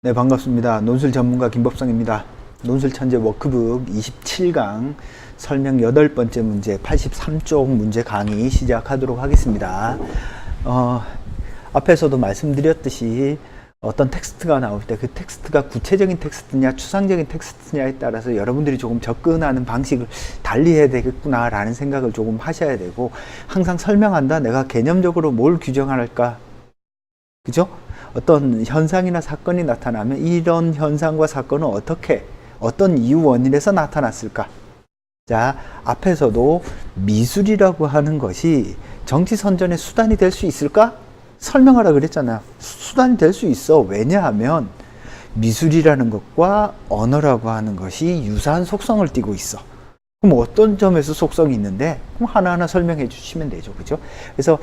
네, 반갑습니다. 논술 전문가 김법성입니다. 논술 천재 워크북 27강 설명 8번째 문제 83쪽 문제 강의 시작하도록 하겠습니다. 앞에서도 말씀드렸듯이 어떤 텍스트가 나올 때 그 텍스트가 구체적인 텍스트냐 추상적인 텍스트냐에 따라서 여러분들이 조금 접근하는 방식을 달리 해야 되겠구나 라는 생각을 조금 하셔야 되고, 항상 설명한다 내가 개념적으로 뭘 규정할까, 그죠? 어떤 현상이나 사건이 나타나면 이런 현상과 사건은 어떤 이유 원인에서 나타났을까? 자, 앞에서도 미술이라고 하는 것이 정치 선전의 수단이 될 수 있을까? 설명하라 그랬잖아요. 수단이 될 수 있어. 왜냐하면 미술이라는 것과 언어라고 하는 것이 유사한 속성을 띠고 있어. 그럼 어떤 점에서 속성이 있는데, 그럼 하나하나 설명해 주시면 되죠. 그죠? 그래서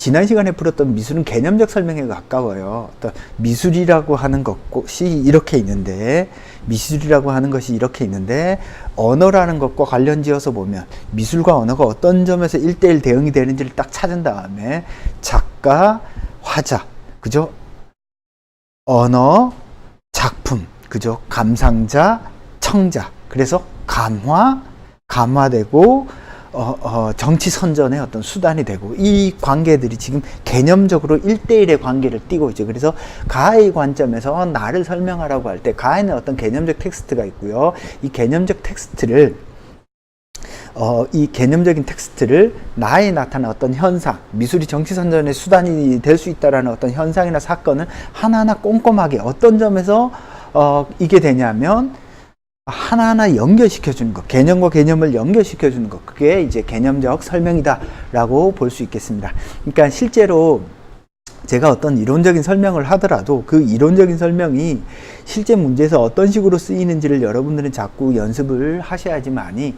지난 시간에 풀었던 미술은 개념적 설명에 가까워요. 어떤 미술이라고 하는 것이 이렇게 있는데, 언어라는 것과 관련 지어서 보면 미술과 언어가 어떤 점에서 1:1 대응이 되는지를 딱 찾은 다음에 작가, 화자, 그죠? 언어, 작품, 그죠? 감상자, 청자. 그래서 감화되고 정치 선전의 어떤 수단이 되고, 이 관계들이 지금 개념적으로 1:1의 관계를 띠고 있죠. 그래서 가의 관점에서 나를 설명하라고 할 때 가에는 어떤 개념적 텍스트가 있고요. 이 개념적인 텍스트를 나에 나타난 어떤 현상, 미술이 정치 선전의 수단이 될 수 있다라는 어떤 현상이나 사건을 하나하나 꼼꼼하게 어떤 점에서 이게 되냐면 하나하나 연결시켜 주는 것, 개념과 개념을 연결시켜 주는 것, 그게 이제 개념적 설명이다 라고 볼 수 있겠습니다. 그러니까 실제로 제가 어떤 이론적인 설명을 하더라도 그 이론적인 설명이 실제 문제에서 어떤 식으로 쓰이는지를 여러분들은 자꾸 연습을 하셔야지만이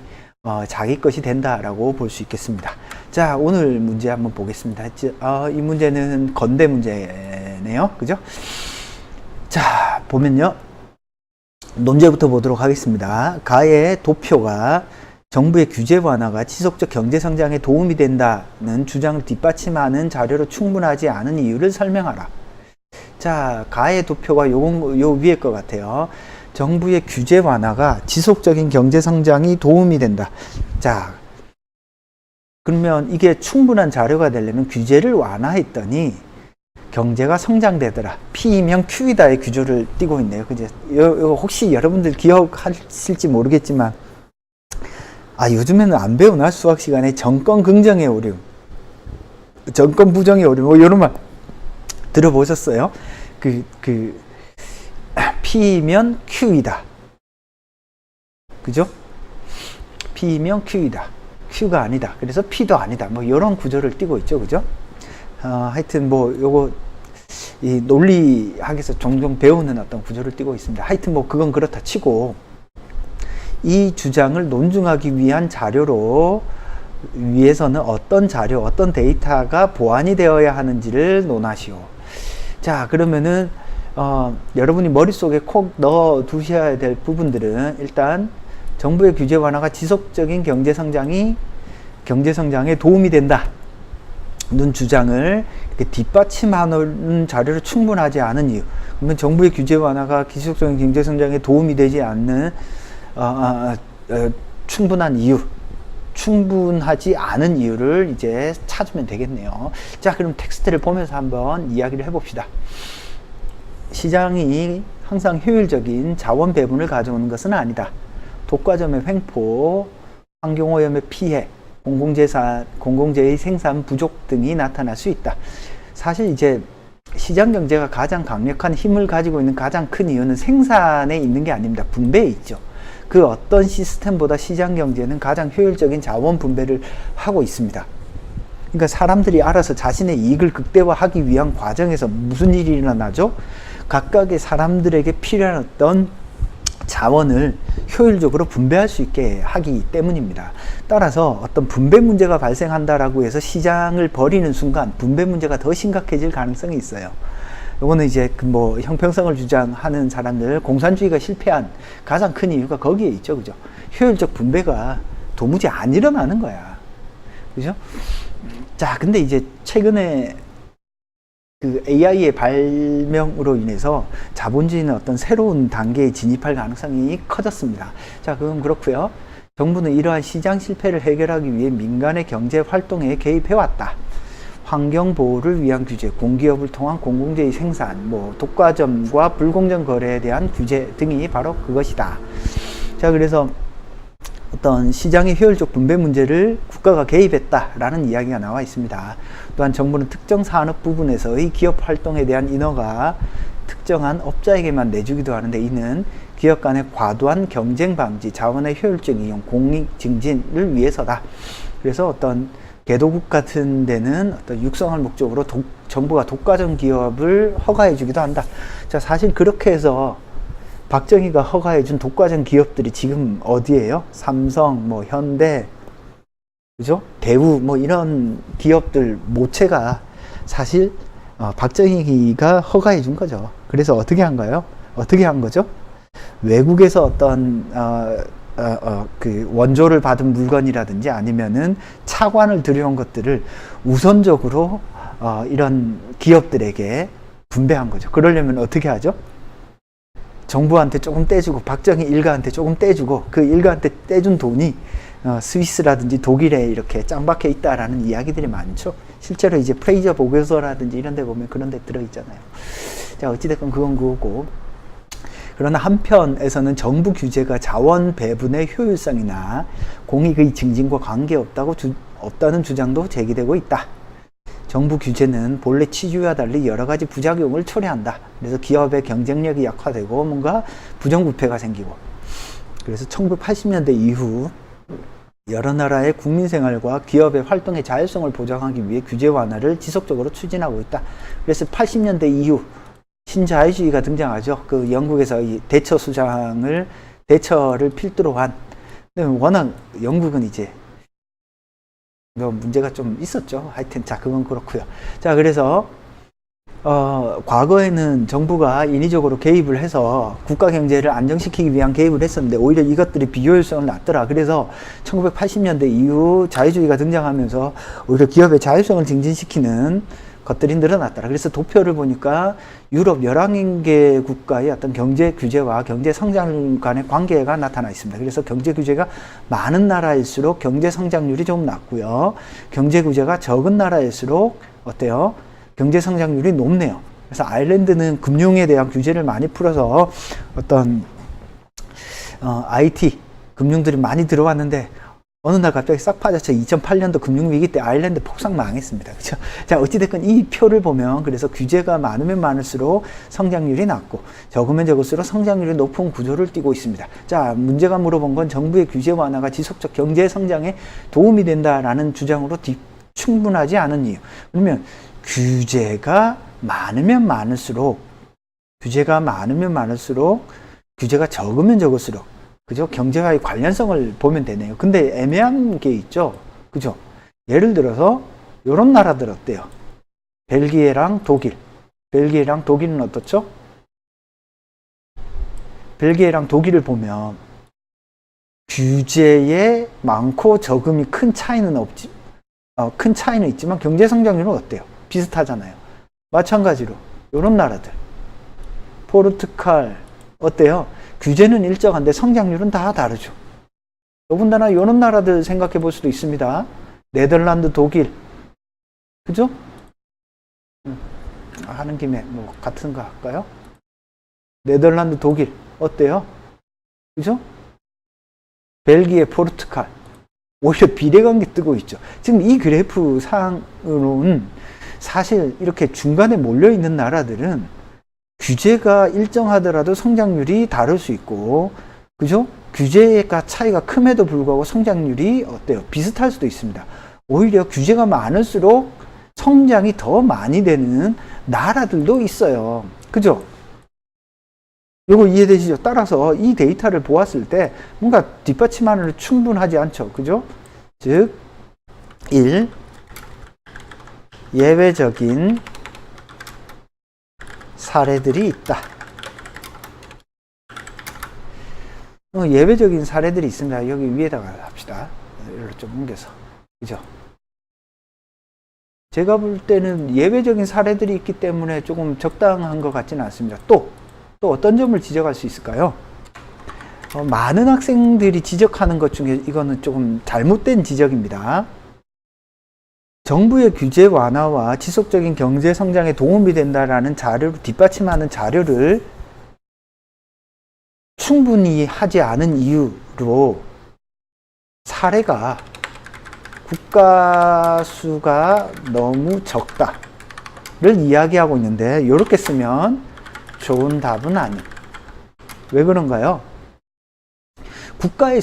자기 것이 된다라고 볼 수 있겠습니다. 자, 오늘 문제 한번 보겠습니다. 이 문제는 건대 문제네요. 그죠? 자, 보면요. 논제부터 보도록 하겠습니다. 가의 도표가 정부의 규제 완화가 지속적 경제 성장에 도움이 된다는 주장을 뒷받침하는 자료로 충분하지 않은 이유를 설명하라. 자, 가의 도표가 요 위에 것 같아요. 정부의 규제 완화가 지속적인 경제 성장이 도움이 된다. 자, 그러면 이게 충분한 자료가 되려면 규제를 완화했더니 경제가 성장되더라. P이면 Q이다의 규조를 띠고 있네요. 그죠? 이거 혹시 여러분들 기억하실지 모르겠지만, 요즘에는 안 배우나? 수학 시간에 정권 긍정의 오류, 정권 부정의 오류, 뭐 이런 말 들어보셨어요? P이면 Q이다. 그죠? P이면 Q이다. Q가 아니다. 그래서 P도 아니다. 뭐 이런 구조를 띠고 있죠. 그죠? 하여튼 뭐 요거 이 논리학에서 종종 배우는 어떤 구조를 띠고 있습니다. 하여튼 뭐 그건 그렇다 치고, 이 주장을 논증하기 위한 자료로 위해서는 어떤 자료, 어떤 데이터가 보완이 되어야 하는지를 논하시오. 자, 그러면은 여러분이 머릿속에 콕 넣어 두셔야 될 부분들은, 일단 정부의 규제 완화가 지속적인 경제 성장에 도움이 된다 는 주장을 뒷받침하는 자료로 충분하지 않은 이유. 그러면 정부의 규제 완화가 지속적인 경제 성장에 도움이 되지 않는 충분하지 않은 이유를 이제 찾으면 되겠네요. 자, 그럼 텍스트를 보면서 한번 이야기를 해봅시다. 시장이 항상 효율적인 자원 배분을 가져오는 것은 아니다. 독과점의 횡포, 환경오염의 피해, 공공재의 생산 부족 등이 나타날 수 있다. 사실 이제 시장 경제가 가장 강력한 힘을 가지고 있는 가장 큰 이유는 생산에 있는 게 아닙니다. 분배에 있죠. 그 어떤 시스템보다 시장 경제는 가장 효율적인 자원 분배를 하고 있습니다. 그러니까 사람들이 알아서 자신의 이익을 극대화하기 위한 과정에서 무슨 일이 일어나죠? 각각의 사람들에게 필요한 어떤 자원을 효율적으로 분배할 수 있게 하기 때문입니다. 따라서 어떤 분배 문제가 발생한다라고 해서 시장을 버리는 순간 분배 문제가 더 심각해질 가능성이 있어요. 요거는 이제 뭐 형평성을 주장하는 사람들, 공산주의가 실패한 가장 큰 이유가 거기에 있죠. 그죠? 효율적 분배가 도무지 안 일어나는 거야. 그죠? 자, 근데 이제 최근에 그 AI의 발명으로 인해서 자본주의는 어떤 새로운 단계에 진입할 가능성이 커졌습니다. 자, 그럼 그렇고요. 정부는 이러한 시장 실패를 해결하기 위해 민간의 경제 활동에 개입해왔다. 환경 보호를 위한 규제, 공기업을 통한 공공재의 생산, 독과점과 불공정 거래에 대한 규제 등이 바로 그것이다. 자, 그래서 어떤 시장의 효율적 분배 문제를 국가가 개입했다라는 이야기가 나와 있습니다. 또한 정부는 특정 산업 부분에서의 기업 활동에 대한 인허가 특정한 업자에게만 내주기도 하는데, 이는 기업 간의 과도한 경쟁 방지, 자원의 효율적 이용, 공익 증진을 위해서다. 그래서 어떤 개도국 같은 데는 어떤 육성할 목적으로 정부가 독과점 기업을 허가해 주기도 한다. 자, 사실 그렇게 해서 박정희가 허가해준 독과점 기업들이 지금 어디예요? 삼성, 현대, 그죠? 대우, 이런 기업들 모체가 사실 박정희가 허가해준 거죠. 그래서 어떻게 한 거예요? 어떻게 한 거죠? 외국에서 어떤 그 원조를 받은 물건이라든지 아니면은 차관을 들여온 것들을 우선적으로 이런 기업들에게 분배한 거죠. 그러려면 어떻게 하죠? 정부한테 조금 떼주고, 박정희 일가한테 조금 떼주고, 그 일가한테 떼준 돈이 스위스라든지 독일에 이렇게 짱박혀 있다라는 이야기들이 많죠. 실제로 이제 프레이저 보고서라든지 이런 데 보면 그런 데 들어있잖아요. 자, 어찌됐건 그건 그거고. 그러나 한편에서는 정부 규제가 자원 배분의 효율성이나 공익의 증진과 없다는 주장도 제기되고 있다. 정부 규제는 본래 취지와 달리 여러 가지 부작용을 초래한다. 그래서 기업의 경쟁력이 약화되고 뭔가 부정부패가 생기고. 그래서 1980년대 이후 여러 나라의 국민 생활과 기업의 활동의 자율성을 보장하기 위해 규제 완화를 지속적으로 추진하고 있다. 그래서 80년대 이후 신자유주의가 등장하죠. 그 영국에서 이 대처를 필두로 한. 워낙 영국은 이제 문제가 좀 있었죠. 하여튼 자, 그건 그렇고요. 자, 그래서 과거에는 정부가 인위적으로 개입을 해서 국가 경제를 안정시키기 위한 개입을 했었는데 오히려 이것들이 비효율성을 낳더라. 그래서 1980년대 이후 자유주의가 등장하면서 오히려 기업의 자율성을 증진시키는 것들이 늘어났더라. 그래서 도표를 보니까 유럽 11개 국가의 어떤 경제 규제와 경제 성장 간의 관계가 나타나 있습니다. 그래서 경제 규제가 많은 나라일수록 경제 성장률이 좀 낮고요. 경제 규제가 적은 나라일수록 어때요? 경제 성장률이 높네요. 그래서 아일랜드는 금융에 대한 규제를 많이 풀어서 어떤 IT 금융들이 많이 들어왔는데 어느 날 갑자기 싹 빠졌죠. 2008년도 금융위기 때 아일랜드 폭삭 망했습니다. 그렇죠? 자, 어찌됐건 이 표를 보면 그래서 규제가 많으면 많을수록 성장률이 낮고 적으면 적을수록 성장률이 높은 구조를 띠고 있습니다. 자, 문제가 물어본 건 정부의 규제 완화가 지속적 경제 성장에 도움이 된다라는 주장으로 충분하지 않은 이유. 그러면 규제가 많으면 많을수록 규제가 적으면 적을수록 그죠? 경제와의 관련성을 보면 되네요. 근데 애매한 게 있죠. 그죠? 예를 들어서 이런 나라들 어때요? 벨기에랑 독일. 벨기에랑 독일은 어떻죠? 벨기에랑 독일을 보면 규제에 많고 적음이 큰 차이는 있지만 경제 성장률은 어때요? 비슷하잖아요. 마찬가지로 이런 나라들. 포르투갈 어때요? 규제는 일정한데 성장률은 다 다르죠. 더군다나 이런 나라들 생각해 볼 수도 있습니다. 네덜란드, 독일. 그죠? 하는 김에 같은 거 할까요? 네덜란드, 독일. 어때요? 그죠? 벨기에, 포르투갈. 오히려 비례관계 뜨고 있죠. 지금 이 그래프 상으로는 사실 이렇게 중간에 몰려있는 나라들은 규제가 일정하더라도 성장률이 다를 수 있고, 그죠? 규제가 차이가 큼에도 불구하고 성장률이 어때요? 비슷할 수도 있습니다. 오히려 규제가 많을수록 성장이 더 많이 되는 나라들도 있어요. 그죠? 이거 이해되시죠? 따라서 이 데이터를 보았을 때 뭔가 뒷받침하는 충분하지 않죠. 그죠? 즉, 1. 예외적인 사례들이 있다. 예외적인 사례들이 있습니다. 여기 위에다가 합시다. 이걸 좀 옮겨서. 그죠? 제가 볼 때는 예외적인 사례들이 있기 때문에 조금 적당한 것 같지는 않습니다. 또 어떤 점을 지적할 수 있을까요? 많은 학생들이 지적하는 것 중에 이거는 조금 잘못된 지적입니다. 정부의 규제 완화와 지속적인 경제 성장에 도움이 된다라는 자료를 뒷받침하는 자료를 충분히 하지 않은 이유로 사례가 국가 수가 너무 적다를 이야기하고 있는데, 이렇게 쓰면 좋은 답은 아니에요. 왜 그런가요? 국가의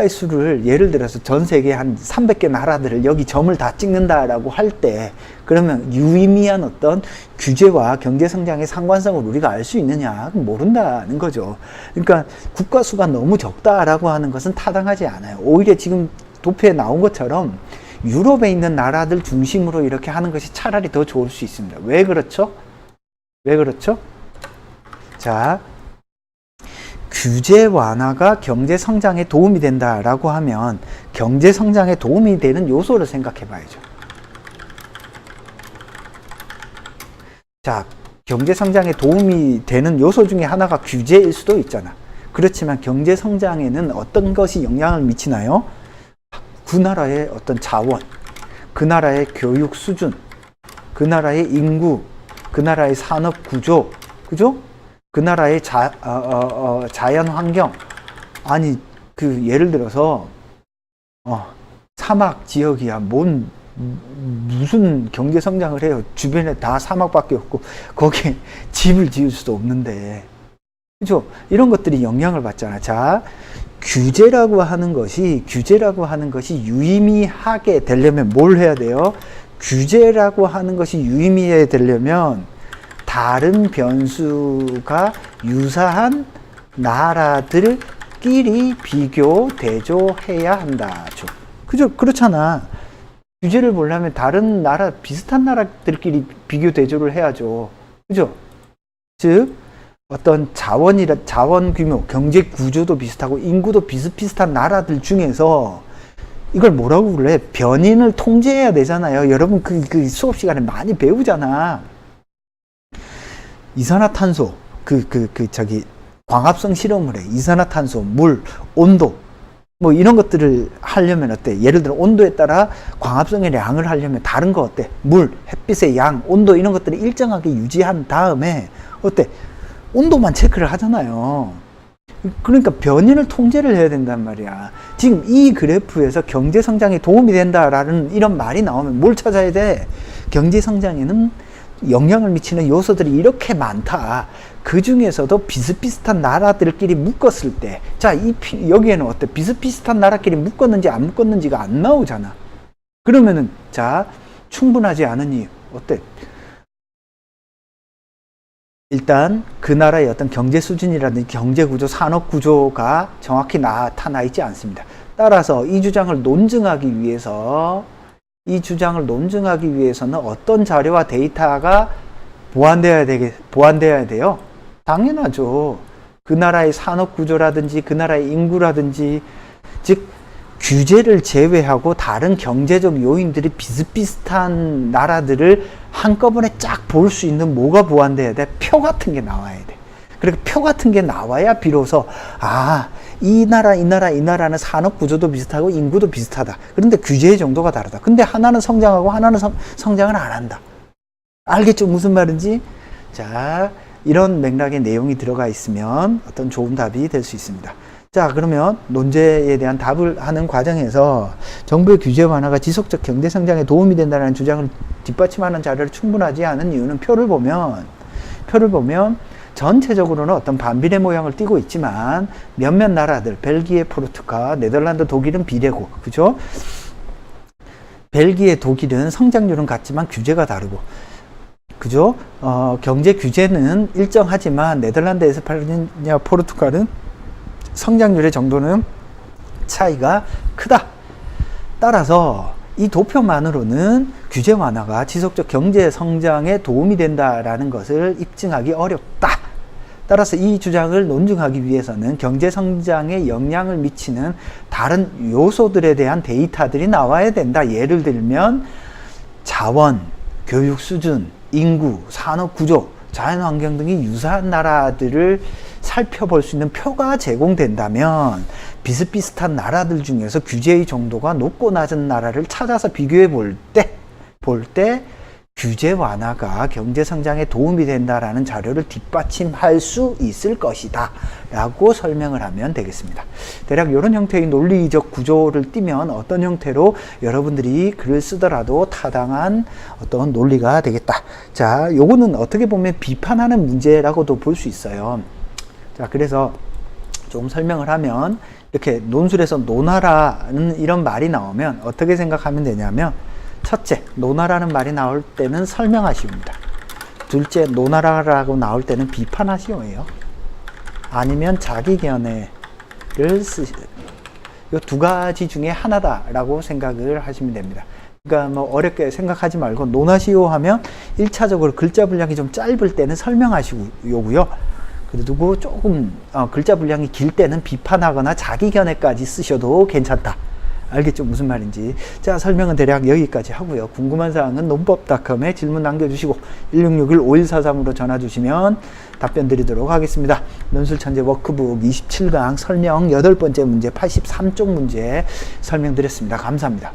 수를 예를 들어서 전 세계 한 300개 나라들을 여기 점을 다 찍는다라고 할 때, 그러면 유의미한 어떤 규제와 경제 성장의 상관성을 우리가 알 수 있느냐? 모른다는 거죠. 그러니까 국가 수가 너무 적다라고 하는 것은 타당하지 않아요. 오히려 지금 도표에 나온 것처럼 유럽에 있는 나라들 중심으로 이렇게 하는 것이 차라리 더 좋을 수 있습니다. 왜 그렇죠? 자, 규제 완화가 경제 성장에 도움이 된다라고 하면 경제 성장에 도움이 되는 요소를 생각해 봐야죠. 자, 경제 성장에 도움이 되는 요소 중에 하나가 규제일 수도 있잖아. 그렇지만 경제 성장에는 어떤 것이 영향을 미치나요? 그 나라의 어떤 자원, 그 나라의 교육 수준, 그 나라의 인구, 그 나라의 산업 구조, 그죠? 그 나라의 자연 환경. 아니, 예를 들어서, 사막 지역이야. 무슨 경제 성장을 해요. 주변에 다 사막밖에 없고, 거기에 집을 지을 수도 없는데. 그죠? 이런 것들이 영향을 받잖아. 자, 규제라고 하는 것이 유의미하게 되려면 뭘 해야 돼요? 규제라고 하는 것이 유의미하게 되려면 다른 변수가 유사한 나라들끼리 비교, 대조해야 한다. 그죠? 그렇잖아. 규제를 보려면 다른 나라, 비슷한 나라들끼리 비교, 대조를 해야죠. 그죠? 즉, 어떤 자원 규모, 경제 구조도 비슷하고 인구도 비슷비슷한 나라들 중에서 이걸 뭐라고 불래? 변인을 통제해야 되잖아요. 여러분 그 수업 시간에 많이 배우잖아. 이산화탄소, 광합성 실험을 해. 이산화탄소, 물, 온도, 뭐 이런 것들을 하려면 어때? 예를 들어 온도에 따라 광합성의 량을 하려면 다른 거 어때? 물, 햇빛의 양, 온도 이런 것들을 일정하게 유지한 다음에 어때? 온도만 체크를 하잖아요. 그러니까 변인을 통제를 해야 된단 말이야. 지금 이 그래프에서 경제 성장에 도움이 된다라는 이런 말이 나오면 뭘 찾아야 돼? 경제 성장에는 영향을 미치는 요소들이 이렇게 많다. 그 중에서도 비슷비슷한 나라들끼리 묶었을 때, 자, 여기에는 어때? 비슷비슷한 나라끼리 묶었는지 안 묶었는지가 안 나오잖아. 그러면은, 자, 충분하지 않은 이유, 어때? 일단 그 나라의 어떤 경제 수준이라든지 경제 구조, 산업 구조가 정확히 나타나 있지 않습니다. 따라서 이 주장을 논증하기 위해서는 어떤 자료와 데이터가 보완되어야 돼요? 당연하죠. 그 나라의 산업 구조라든지 그 나라의 인구라든지, 즉 규제를 제외하고 다른 경제적 요인들이 비슷비슷한 나라들을 한꺼번에 쫙 볼 수 있는 뭐가 보완돼야 돼? 표 같은 게 나와야 돼. 그러니까 표 같은 게 나와야 비로소 이 나라는 산업 구조도 비슷하고 인구도 비슷하다. 그런데 규제의 정도가 다르다. 근데 하나는 성장하고 하나는 성장을 안 한다. 알겠죠? 무슨 말인지? 자, 이런 맥락의 내용이 들어가 있으면 어떤 좋은 답이 될 수 있습니다. 자, 그러면 논제에 대한 답을 하는 과정에서 정부의 규제 완화가 지속적 경제 성장에 도움이 된다는 주장을 뒷받침하는 자료를 충분하지 않은 이유는 표를 보면 전체적으로는 어떤 반비례 모양을 띠고 있지만 몇몇 나라들, 벨기에, 포르투갈, 네덜란드, 독일은 비례고, 그죠? 벨기에, 독일은 성장률은 같지만 규제가 다르고, 그죠? 경제 규제는 일정하지만 네덜란드, 에스파냐, 포르투갈은 성장률의 정도는 차이가 크다. 따라서 이 도표만으로는 규제 완화가 지속적 경제 성장에 도움이 된다라는 것을 입증하기 어렵다. 따라서 이 주장을 논증하기 위해서는 경제 성장에 영향을 미치는 다른 요소들에 대한 데이터들이 나와야 된다. 예를 들면 자원, 교육 수준, 인구, 산업 구조, 자연환경 등이 유사한 나라들을 살펴볼 수 있는 표가 제공된다면 비슷비슷한 나라들 중에서 규제의 정도가 높고 낮은 나라를 찾아서 비교해 볼 때 규제 완화가 경제 성장에 도움이 된다라는 자료를 뒷받침할 수 있을 것이다 라고 설명을 하면 되겠습니다. 대략 이런 형태의 논리적 구조를 띠면 어떤 형태로 여러분들이 글을 쓰더라도 타당한 어떤 논리가 되겠다. 자, 요거는 어떻게 보면 비판하는 문제라고도 볼 수 있어요. 자, 그래서 조금 설명을 하면 이렇게 논술에서 논하라는 이런 말이 나오면 어떻게 생각하면 되냐면, 첫째, 논하라는 말이 나올 때는 설명하시오입니다. 둘째, 논하라라고 나올 때는 비판하시오예요. 아니면 자기 견해를 쓰시. 이 두 가지 중에 하나다라고 생각을 하시면 됩니다. 그러니까 뭐 어렵게 생각하지 말고 논하시오 하면 1차적으로 글자 분량이 좀 짧을 때는 설명하시오고요. 그리고 조금 글자 분량이 길 때는 비판하거나 자기 견해까지 쓰셔도 괜찮다. 알겠죠? 무슨 말인지. 자, 설명은 대략 여기까지 하고요. 궁금한 사항은 논법.com에 질문 남겨주시고 1661-5143으로 전화 주시면 답변 드리도록 하겠습니다. 논술천재 워크북 27강 설명 8번째 문제 83쪽 문제 설명드렸습니다. 감사합니다.